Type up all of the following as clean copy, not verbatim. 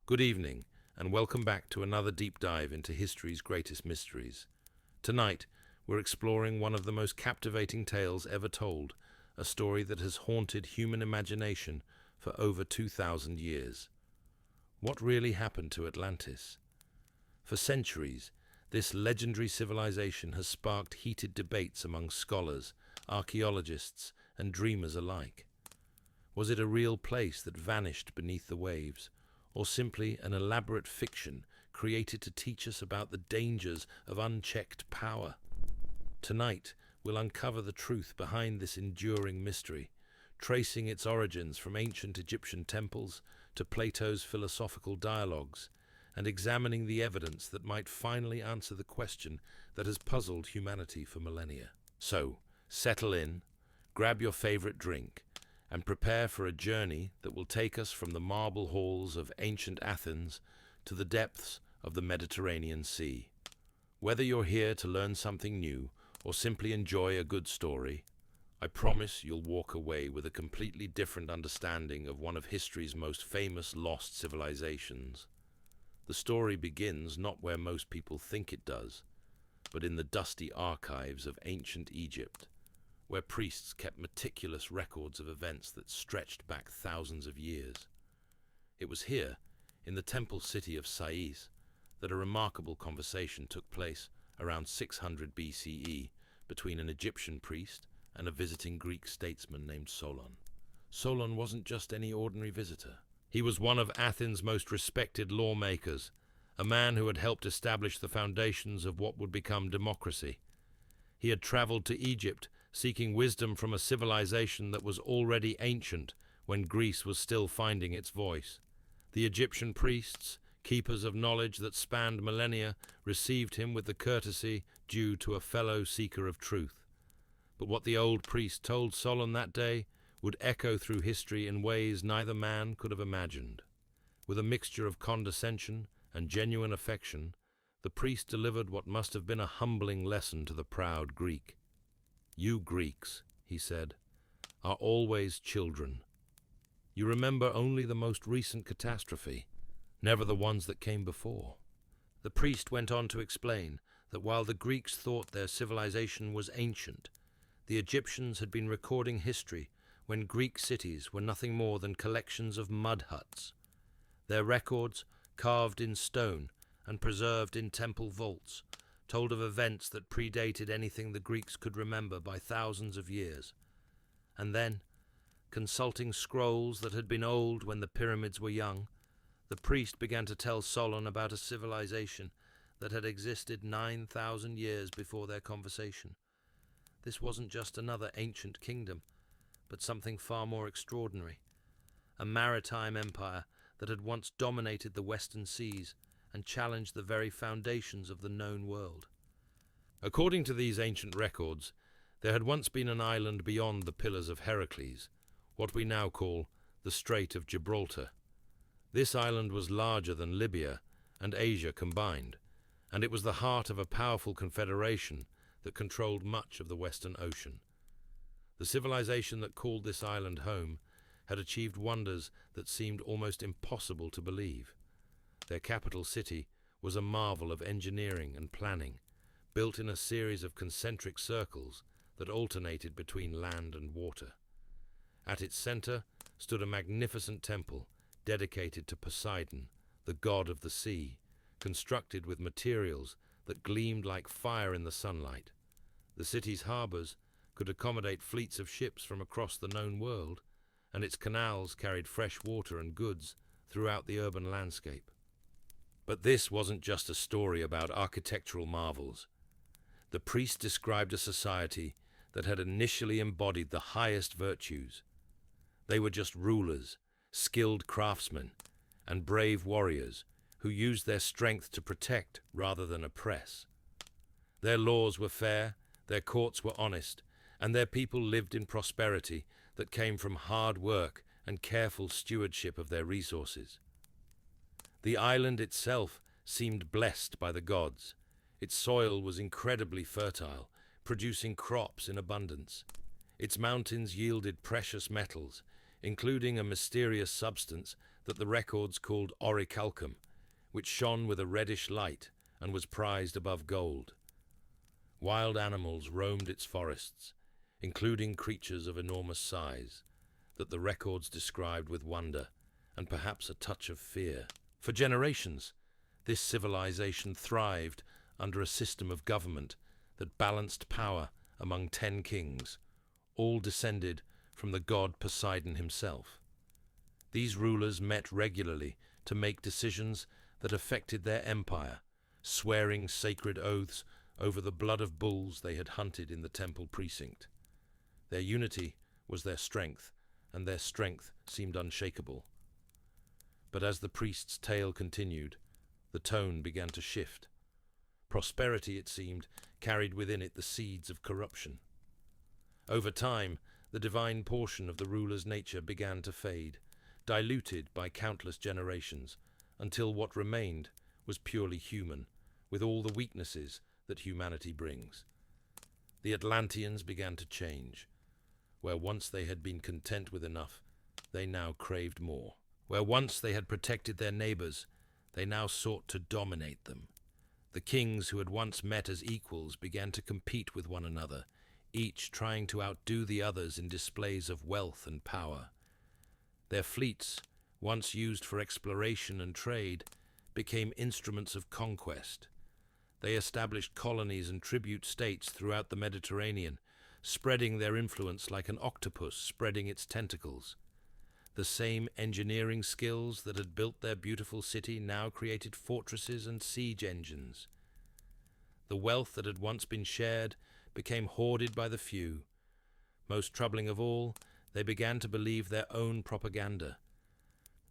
Good evening, and welcome back to another deep dive into history's greatest mysteries. Tonight, we're exploring one of the most captivating tales ever told, a story that has haunted human imagination for over 2,000 years. What really happened to Atlantis? For centuries, this legendary civilization has sparked heated debates among scholars, archaeologists, and dreamers alike. Was it a real place that vanished beneath the waves, or simply an elaborate fiction created to teach us about the dangers of unchecked power? Tonight, we'll uncover the truth behind this enduring mystery, tracing its origins from ancient Egyptian temples to Plato's philosophical dialogues, and examining the evidence that might finally answer the question that has puzzled humanity for millennia. So, settle in, grab your favorite drink, and prepare for a journey that will take us from the marble halls of ancient Athens to the depths of the Mediterranean Sea. Whether you're here to learn something new or simply enjoy a good story, I promise you'll walk away with a completely different understanding of one of history's most famous lost civilizations. The story begins not where most people think it does, but in the dusty archives of ancient Egypt, where priests kept meticulous records of events that stretched back thousands of years. It was here, in the temple city of Sais, that a remarkable conversation took place around 600 BCE between an Egyptian priest and a visiting Greek statesman named Solon. Solon wasn't just any ordinary visitor. He was one of Athens' most respected lawmakers, a man who had helped establish the foundations of what would become democracy. He had traveled to Egypt, seeking wisdom from a civilization that was already ancient when Greece was still finding its voice. The Egyptian priests, keepers of knowledge that spanned millennia, received him with the courtesy due to a fellow seeker of truth. But what the old priest told Solon that day would echo through history in ways neither man could have imagined. With a mixture of condescension and genuine affection, the priest delivered what must have been a humbling lesson to the proud Greek. "You Greeks," he said, "are always children. You remember only the most recent catastrophe, never the ones that came before." The priest went on to explain that while the Greeks thought their civilization was ancient, the Egyptians had been recording history when Greek cities were nothing more than collections of mud huts. Their records, carved in stone and preserved in temple vaults, told of events that predated anything the Greeks could remember by thousands of years. And then, consulting scrolls that had been old when the pyramids were young, the priest began to tell Solon about a civilization that had existed 9,000 years before their conversation. This wasn't just another ancient kingdom, but something far more extraordinary. A maritime empire that had once dominated the western seas and challenged the very foundations of the known world. According to these ancient records, there had once been an island beyond the Pillars of Heracles, what we now call the Strait of Gibraltar. This island was larger than Libya and Asia combined, and it was the heart of a powerful confederation that controlled much of the Western Ocean. The civilization that called this island home had achieved wonders that seemed almost impossible to believe. Their capital city was a marvel of engineering and planning, built in a series of concentric circles that alternated between land and water. At its center stood a magnificent temple dedicated to Poseidon, the god of the sea, constructed with materials that gleamed like fire in the sunlight. The city's harbors could accommodate fleets of ships from across the known world, and its canals carried fresh water and goods throughout the urban landscape. But this wasn't just a story about architectural marvels. The priest described a society that had initially embodied the highest virtues. They were just rulers, skilled craftsmen, and brave warriors who used their strength to protect rather than oppress. Their laws were fair, their courts were honest, and their people lived in prosperity that came from hard work and careful stewardship of their resources. The island itself seemed blessed by the gods. Its soil was incredibly fertile, producing crops in abundance. Its mountains yielded precious metals, including a mysterious substance that the records called orichalcum, which shone with a reddish light and was prized above gold. Wild animals roamed its forests, including creatures of enormous size, that the records described with wonder and perhaps a touch of fear. For generations, this civilization thrived under a system of government that balanced power among 10 kings, all descended from the god Poseidon himself. These rulers met regularly to make decisions that affected their empire, swearing sacred oaths over the blood of bulls they had hunted in the temple precinct. Their unity was their strength, and their strength seemed unshakable. But as the priest's tale continued, the tone began to shift. Prosperity, it seemed, carried within it the seeds of corruption. Over time, the divine portion of the ruler's nature began to fade, diluted by countless generations, until what remained was purely human, with all the weaknesses that humanity brings. The Atlanteans began to change. Where once they had been content with enough, they now craved more. Where once they had protected their neighbors, they now sought to dominate them. The kings who had once met as equals began to compete with one another, each trying to outdo the others in displays of wealth and power. Their fleets, once used for exploration and trade, became instruments of conquest. They established colonies and tribute states throughout the Mediterranean, spreading their influence like an octopus spreading its tentacles. The same engineering skills that had built their beautiful city now created fortresses and siege engines. The wealth that had once been shared became hoarded by the few. Most troubling of all, they began to believe their own propaganda.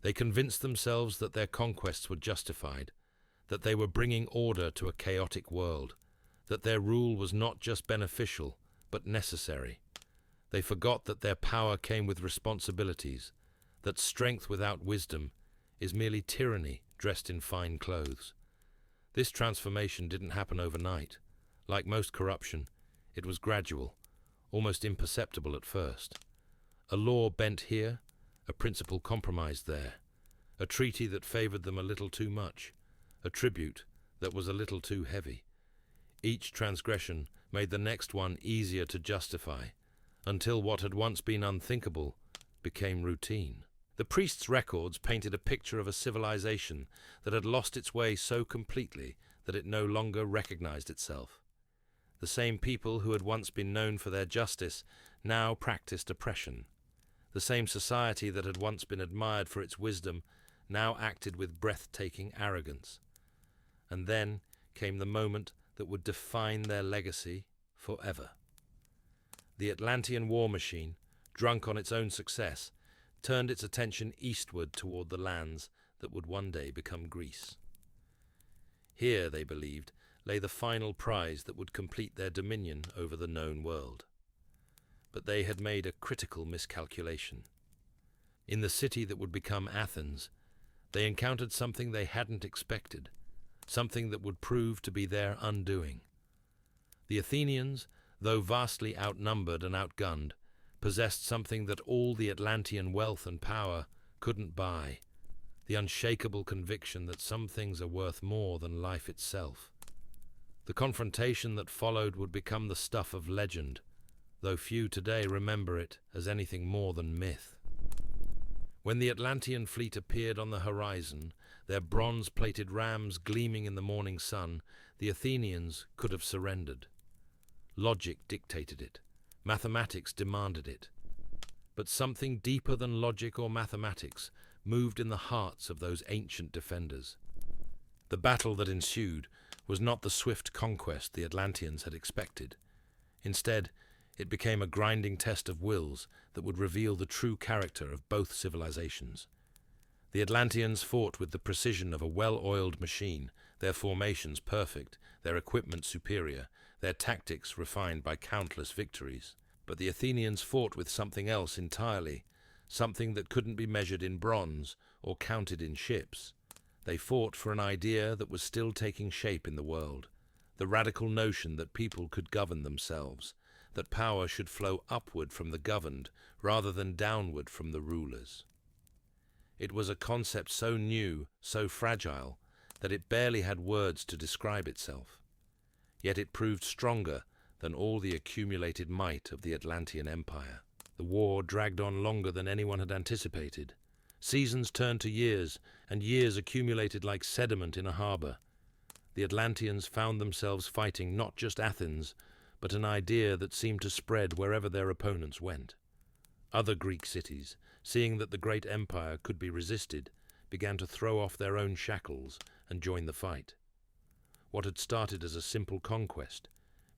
They convinced themselves that their conquests were justified, that they were bringing order to a chaotic world, that their rule was not just beneficial, but necessary. They forgot that their power came with responsibilities, that strength without wisdom is merely tyranny dressed in fine clothes. This transformation didn't happen overnight. Like most corruption, it was gradual, almost imperceptible at first. A law bent here, a principle compromised there, a treaty that favored them a little too much, a tribute that was a little too heavy. Each transgression made the next one easier to justify, until what had once been unthinkable became routine. The priest's records painted a picture of a civilization that had lost its way so completely that it no longer recognized itself. The same people who had once been known for their justice now practiced oppression. The same society that had once been admired for its wisdom now acted with breathtaking arrogance. And then came the moment that would define their legacy forever. The Atlantean war machine, drunk on its own success, turned its attention eastward toward the lands that would one day become Greece. Here, they believed, lay the final prize that would complete their dominion over the known world. But they had made a critical miscalculation. In the city that would become Athens, they encountered something they hadn't expected, something that would prove to be their undoing. The Athenians, though vastly outnumbered and outgunned, possessed something that all the Atlantean wealth and power couldn't buy, the unshakable conviction that some things are worth more than life itself. The confrontation that followed would become the stuff of legend, though few today remember it as anything more than myth. When the Atlantean fleet appeared on the horizon, their bronze-plated rams gleaming in the morning sun, the Athenians could have surrendered. Logic dictated it. Mathematics demanded it. But something deeper than logic or mathematics moved in the hearts of those ancient defenders. The battle that ensued was not the swift conquest the Atlanteans had expected. Instead, it became a grinding test of wills that would reveal the true character of both civilizations. The Atlanteans fought with the precision of a well-oiled machine, their formations perfect, their equipment superior, their tactics refined by countless victories. But the Athenians fought with something else entirely, something that couldn't be measured in bronze or counted in ships. They fought for an idea that was still taking shape in the world, the radical notion that people could govern themselves, that power should flow upward from the governed rather than downward from the rulers. It was a concept so new, so fragile, that it barely had words to describe itself. Yet it proved stronger than all the accumulated might of the Atlantean Empire. The war dragged on longer than anyone had anticipated. Seasons turned to years, and years accumulated like sediment in a harbor. The Atlanteans found themselves fighting not just Athens, but an idea that seemed to spread wherever their opponents went. Other Greek cities, seeing that the great empire could be resisted, began to throw off their own shackles and join the fight. What had started as a simple conquest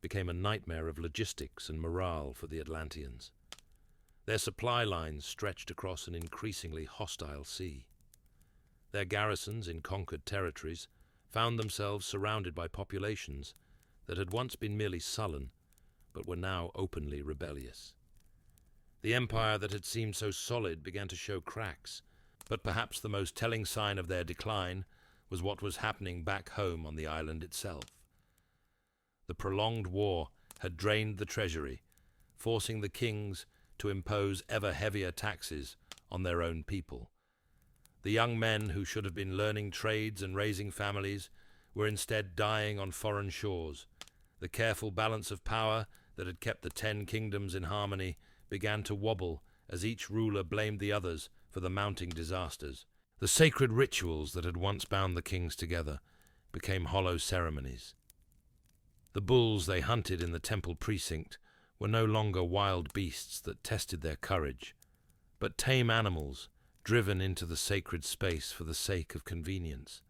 became a nightmare of logistics and morale for the Atlanteans. Their supply lines stretched across an increasingly hostile sea. Their garrisons in conquered territories found themselves surrounded by populations that had once been merely sullen, but were now openly rebellious. The empire that had seemed so solid began to show cracks, but perhaps the most telling sign of their decline was what was happening back home on the island itself. The prolonged war had drained the treasury, forcing the kings to impose ever heavier taxes on their own people. The young men who should have been learning trades and raising families were instead dying on foreign shores. The careful balance of power that had kept the 10 kingdoms in harmony began to wobble as each ruler blamed the others for the mounting disasters. The sacred rituals that had once bound the kings together became hollow ceremonies. The bulls they hunted in the temple precinct were no longer wild beasts that tested their courage, but tame animals driven into the sacred space for the sake of convenience.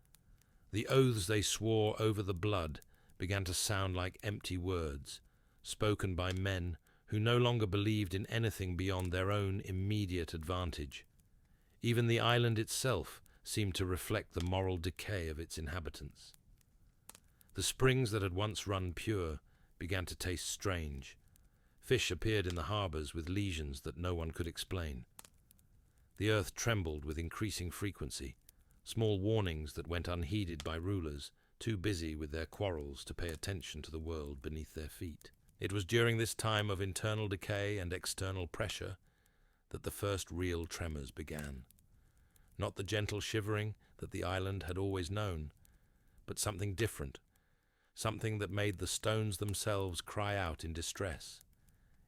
The oaths they swore over the blood began to sound like empty words, spoken by men who no longer believed in anything beyond their own immediate advantage. Even the island itself seemed to reflect the moral decay of its inhabitants. The springs that had once run pure began to taste strange. Fish appeared in the harbors with lesions that no one could explain. The earth trembled with increasing frequency, small warnings that went unheeded by rulers, too busy with their quarrels to pay attention to the world beneath their feet. It was during this time of internal decay and external pressure that the first real tremors began. Not the gentle shivering that the island had always known, but something different, something that made the stones themselves cry out in distress.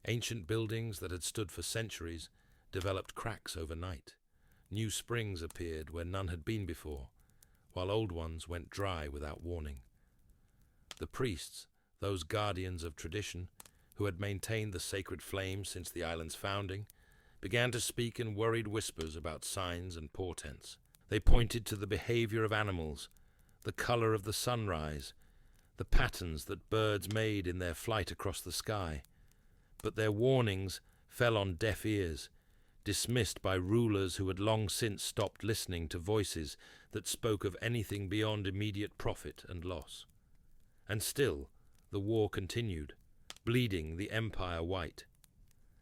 Ancient buildings that had stood for centuries developed cracks overnight. New springs appeared where none had been before, while old ones went dry without warning. The priests, those guardians of tradition, who had maintained the sacred flame since the island's founding, began to speak in worried whispers about signs and portents. They pointed to the behavior of animals, the color of the sunrise, the patterns that birds made in their flight across the sky. But their warnings fell on deaf ears, dismissed by rulers who had long since stopped listening to voices that spoke of anything beyond immediate profit and loss. And still, the war continued, bleeding the empire white.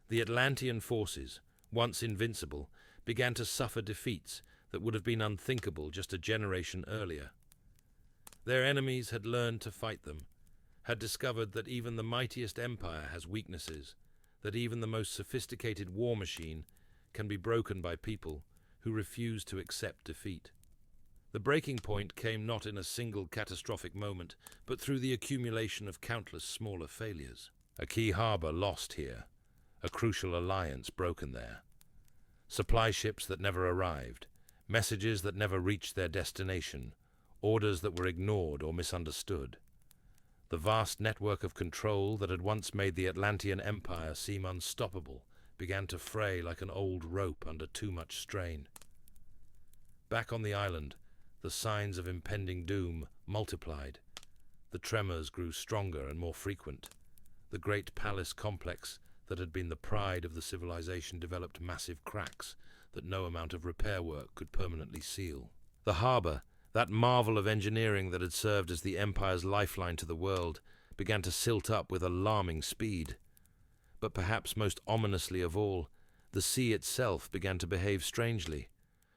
The Atlantean forces, once invincible, began to suffer defeats that would have been unthinkable just a generation earlier. Their enemies had learned to fight them, had discovered that even the mightiest empire has weaknesses, that even the most sophisticated war machine can be broken by people who refuse to accept defeat. The breaking point came not in a single catastrophic moment, but through the accumulation of countless smaller failures. A key harbor lost here, a crucial alliance broken there. Supply ships that never arrived, messages that never reached their destination, orders that were ignored or misunderstood. The vast network of control that had once made the Atlantean Empire seem unstoppable began to fray like an old rope under too much strain. Back on the island, the signs of impending doom multiplied. The tremors grew stronger and more frequent. The great palace complex that had been the pride of the civilization developed massive cracks that no amount of repair work could permanently seal. The harbor, that marvel of engineering that had served as the Empire's lifeline to the world, began to silt up with alarming speed. But perhaps most ominously of all, the sea itself began to behave strangely.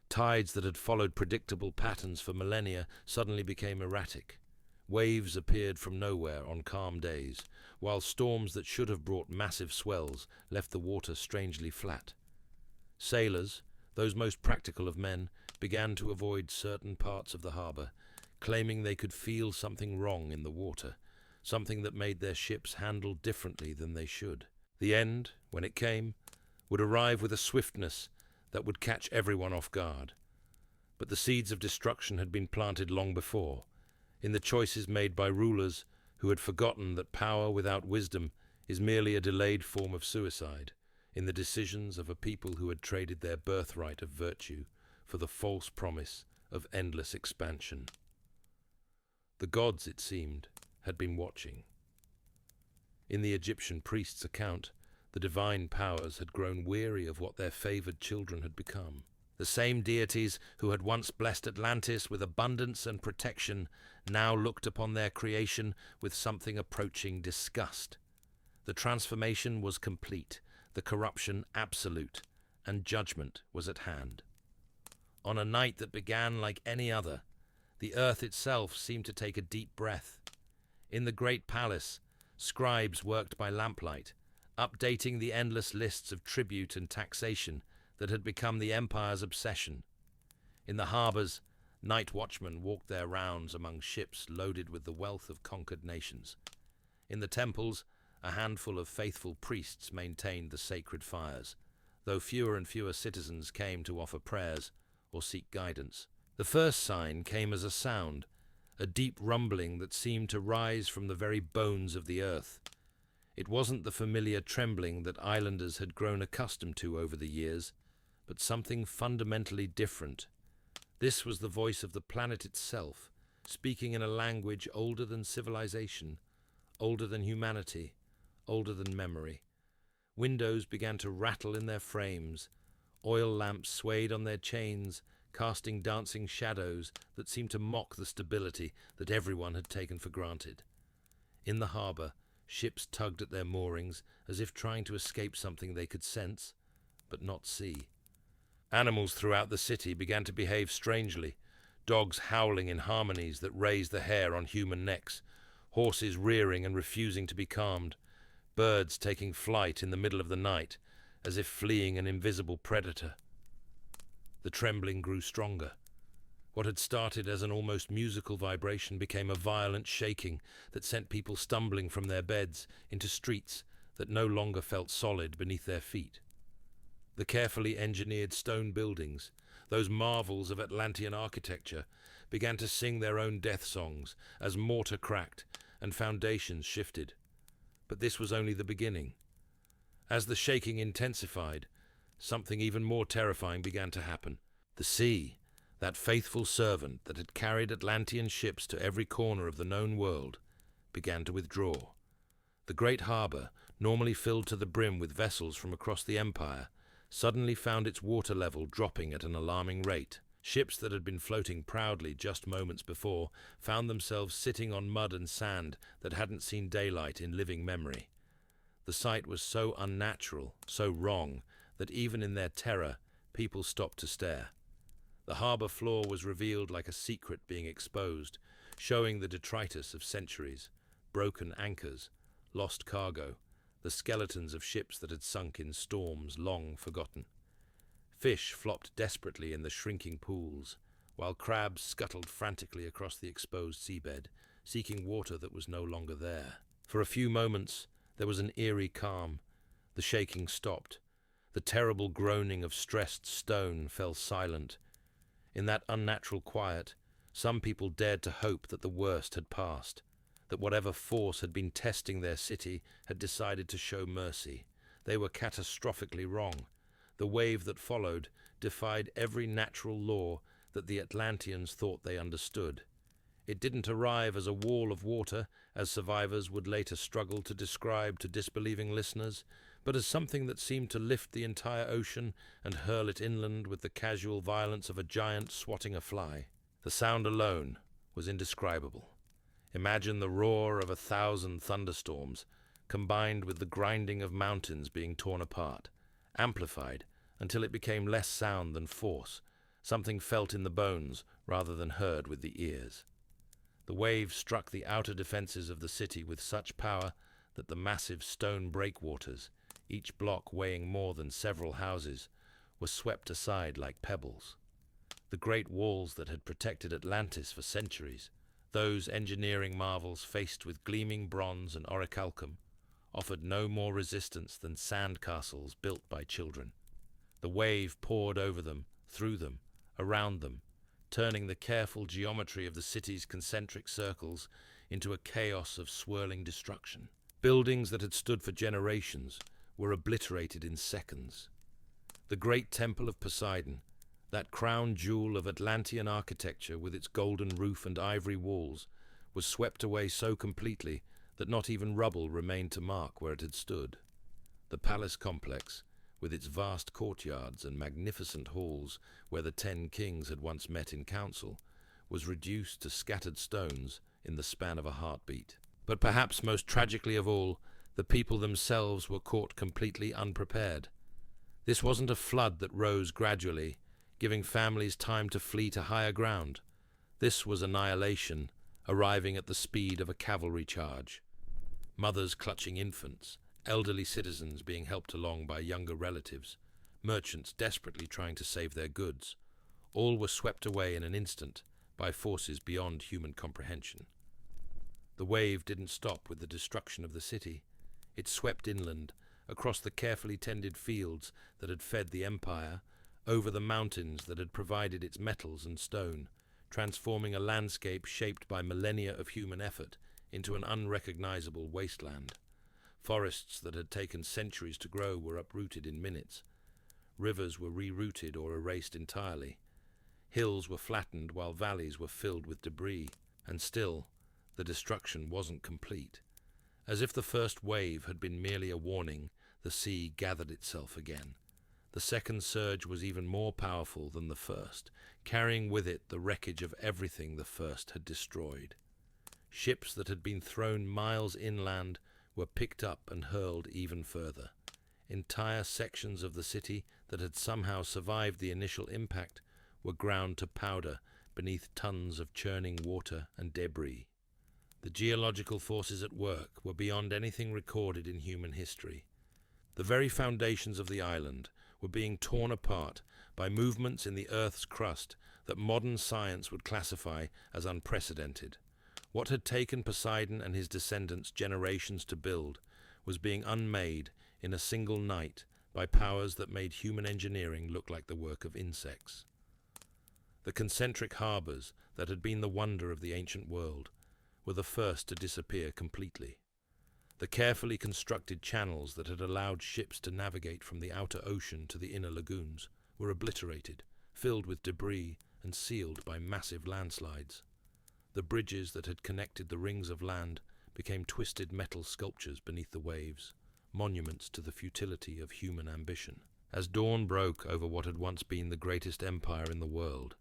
Tides that had followed predictable patterns for millennia suddenly became erratic. Waves appeared from nowhere on calm days, while storms that should have brought massive swells left the water strangely flat. Sailors, Those most practical of men began to avoid certain parts of the harbour, claiming they could feel something wrong in the water, something that made their ships handle differently than they should. The end, when it came, would arrive with a swiftness that would catch everyone off guard. But the seeds of destruction had been planted long before, in the choices made by rulers who had forgotten that power without wisdom is merely a delayed form of suicide, in the decisions of a people who had traded their birthright of virtue for the false promise of endless expansion. The gods, it seemed, had been watching. In the Egyptian priest's account, the divine powers had grown weary of what their favored children had become. The same deities who had once blessed Atlantis with abundance and protection now looked upon their creation with something approaching disgust. The transformation was complete, the corruption absolute, and judgment was at hand. On a night that began like any other, the earth itself seemed to take a deep breath. In the great palace, scribes worked by lamplight, updating the endless lists of tribute and taxation that had become the empire's obsession. In the harbours, night watchmen walked their rounds among ships loaded with the wealth of conquered nations. In the temples, a handful of faithful priests maintained the sacred fires, though fewer and fewer citizens came to offer prayers or seek guidance. The first sign came as a sound, a deep rumbling that seemed to rise from the very bones of the earth. It wasn't the familiar trembling that islanders had grown accustomed to over the years, but something fundamentally different. This was the voice of the planet itself, speaking in a language older than civilization, older than humanity, older than memory. Windows began to rattle in their frames. Oil lamps swayed on their chains, casting dancing shadows that seemed to mock the stability that everyone had taken for granted. In the harbour, ships tugged at their moorings as if trying to escape something they could sense, but not see. Animals throughout the city began to behave strangely, dogs howling in harmonies that raised the hair on human necks, horses rearing and refusing to be calmed, birds taking flight in the middle of the night, as if fleeing an invisible predator. The trembling grew stronger. What had started as an almost musical vibration became a violent shaking that sent people stumbling from their beds into streets that no longer felt solid beneath their feet. The carefully engineered stone buildings, those marvels of Atlantean architecture, began to sing their own death songs as mortar cracked and foundations shifted. But this was only the beginning. As the shaking intensified, something even more terrifying began to happen. The sea, that faithful servant that had carried Atlantean ships to every corner of the known world, began to withdraw. The great harbour, normally filled to the brim with vessels from across the empire, suddenly found its water level dropping at an alarming rate. Ships that had been floating proudly just moments before found themselves sitting on mud and sand that hadn't seen daylight in living memory. The sight was so unnatural, so wrong, that even in their terror, people stopped to stare. The harbour floor was revealed like a secret being exposed, showing the detritus of centuries, broken anchors, lost cargo, the skeletons of ships that had sunk in storms long forgotten. Fish flopped desperately in the shrinking pools, while crabs scuttled frantically across the exposed seabed, seeking water that was no longer there. For a few moments, there was an eerie calm. The shaking stopped. The terrible groaning of stressed stone fell silent. In that unnatural quiet, some people dared to hope that the worst had passed, that whatever force had been testing their city had decided to show mercy. They were catastrophically wrong. The wave that followed defied every natural law that the Atlanteans thought they understood. It didn't arrive as a wall of water, as survivors would later struggle to describe to disbelieving listeners, but as something that seemed to lift the entire ocean and hurl it inland with the casual violence of a giant swatting a fly. The sound alone was indescribable. Imagine the roar of 1,000 thunderstorms, combined with the grinding of mountains being torn apart, amplified until it became less sound than force, something felt in the bones rather than heard with the ears. The wave struck the outer defenses of the city with such power that the massive stone breakwaters, each block weighing more than several houses, were swept aside like pebbles. The great walls that had protected Atlantis for centuries, those engineering marvels faced with gleaming bronze and orichalcum, offered no more resistance than sand castles built by children. The wave poured over them, through them, around them, turning the careful geometry of the city's concentric circles into a chaos of swirling destruction. Buildings that had stood for generations were obliterated in seconds. The great temple of Poseidon, that crown jewel of Atlantean architecture with its golden roof and ivory walls, was swept away so completely that not even rubble remained to mark where it had stood. The palace complex, with its vast courtyards and magnificent halls where the 10 kings had once met in council, was reduced to scattered stones in the span of a heartbeat. But perhaps most tragically of all, the people themselves were caught completely unprepared. This wasn't a flood that rose gradually, giving families time to flee to higher ground. This was annihilation, arriving at the speed of a cavalry charge. Mothers clutching infants, elderly citizens being helped along by younger relatives, merchants desperately trying to save their goods. All were swept away in an instant by forces beyond human comprehension. The wave didn't stop with the destruction of the city. It swept inland, across the carefully tended fields that had fed the empire, over the mountains that had provided its metals and stone, transforming a landscape shaped by millennia of human effort into an unrecognizable wasteland. Forests that had taken centuries to grow were uprooted in minutes. Rivers were rerouted or erased entirely. Hills were flattened while valleys were filled with debris. And still, the destruction wasn't complete. As if the first wave had been merely a warning, the sea gathered itself again. The second surge was even more powerful than the first, carrying with it the wreckage of everything the first had destroyed. Ships that had been thrown miles inland were picked up and hurled even further. Entire sections of the city that had somehow survived the initial impact were ground to powder beneath tons of churning water and debris. The geological forces at work were beyond anything recorded in human history. The very foundations of the island were being torn apart by movements in the Earth's crust that modern science would classify as unprecedented. What had taken Poseidon and his descendants generations to build was being unmade in a single night by powers that made human engineering look like the work of insects. The concentric harbors that had been the wonder of the ancient world were the first to disappear completely. The carefully constructed channels that had allowed ships to navigate from the outer ocean to the inner lagoons were obliterated, filled with debris and sealed by massive landslides. The bridges that had connected the rings of land became twisted metal sculptures beneath the waves, monuments to the futility of human ambition. As dawn broke over what had once been the greatest empire in the world,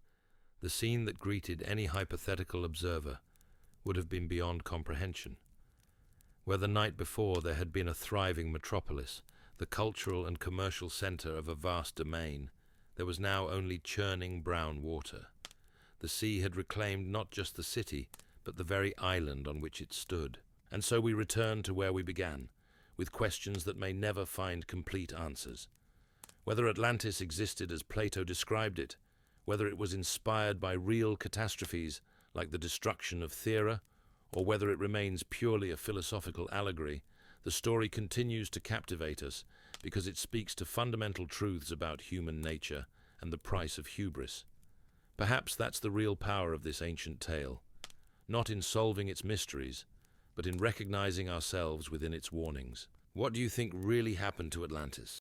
the scene that greeted any hypothetical observer would have been beyond comprehension. Where the night before there had been a thriving metropolis, the cultural and commercial center of a vast domain, there was now only churning brown water. The sea had reclaimed not just the city, but the very island on which it stood. And so we return to where we began, with questions that may never find complete answers. Whether Atlantis existed as Plato described it, whether it was inspired by real catastrophes like the destruction of Thera, or whether it remains purely a philosophical allegory, the story continues to captivate us because it speaks to fundamental truths about human nature and the price of hubris. Perhaps that's the real power of this ancient tale, not in solving its mysteries, but in recognizing ourselves within its warnings. What do you think really happened to Atlantis?